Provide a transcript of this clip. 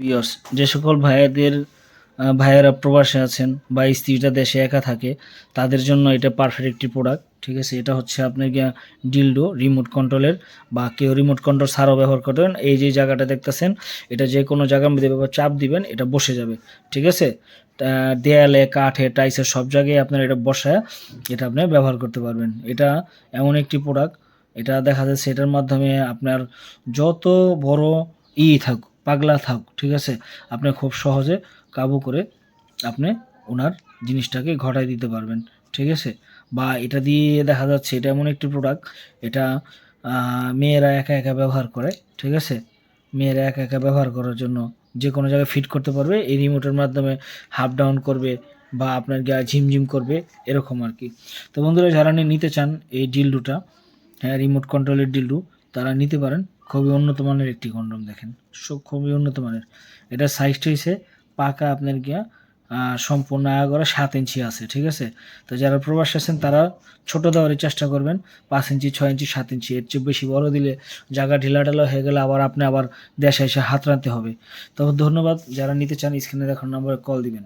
Viewers, যে সকল ভাইয়েরা প্রবাসে আছেন বা স্ত্রীটা দেশে একা থাকে তাদের জন্য এটা পারফেক্ট একটি প্রোডাক্ট। ঠিক আছে, এটা হচ্ছে আপনার গিয়া ডিলডো রিমোট কন্ট্রোলের, বা কেউ রিমোট কন্ট্রোল ছাড়াও ব্যবহার করবেন। এই যে জায়গাটা দেখতেছেন, এটা যে কোনো জায়গার মধ্যে চাপ দিবেন, এটা বসে যাবে। ঠিক আছে, দেয়ালে, কাঠে, টাইসের সব জায়গায় আপনার এটা বসায় এটা আপনি ব্যবহার করতে পারবেন। এটা এমন একটি প্রোডাক্ট, এটা দেখা যাচ্ছে এটার মাধ্যমে আপনার যত বড় থাকুক, পাগলা থাকুক, ঠিক আছে, আপনি খুব সহজে কাবু করে আপনি ওনার জিনিসটাকে ঘটায় দিতে পারবেন। ঠিক আছে, বা এটা দিয়ে দেখা যাচ্ছে এটা এমন একটি প্রোডাক্ট, এটা মেয়েরা একা একা ব্যবহার করে। ঠিক আছে, মেয়েরা একা একা ব্যবহার করার জন্য যে কোনো জায়গায় ফিট করতে পারবে, এই রিমোটের মাধ্যমে হাফ ডাউন করবে বা আপনার গায়ে ঝিমঝিম করবে, এরকম আর কি। তো বন্ধুরা, যারা নিতে চান এই ডিলডোটা, হ্যাঁ, রিমোট কন্ট্রোলের ডিলডো, তারা নিতে পারেন। খুবই উন্নত মানের একটি কন্ডম, দেখেন, খুবই উন্নত মানের। এটার সাইজটা হচ্ছে পাকা আপনার গিয়া সম্পূর্ণ আগাগোড়া 7 ইঞ্চি আছে। ঠিক আছে, তো যারা প্রবাসী আছেন তারা ছোট দেওয়ারই চেষ্টা করবেন, 5 ইঞ্চি, 6 ইঞ্চি, 7 ইঞ্চি। এর চেয়ে বেশি বড় দিলে জায়গা ঢিলাঢালা হয়ে গেলে আপনি আবার দেশে এসে হাত রাখতে হবে। তো ধন্যবাদ, যারা নিতে চান স্ক্রিনে দেখানো নম্বরে কল দিবেন।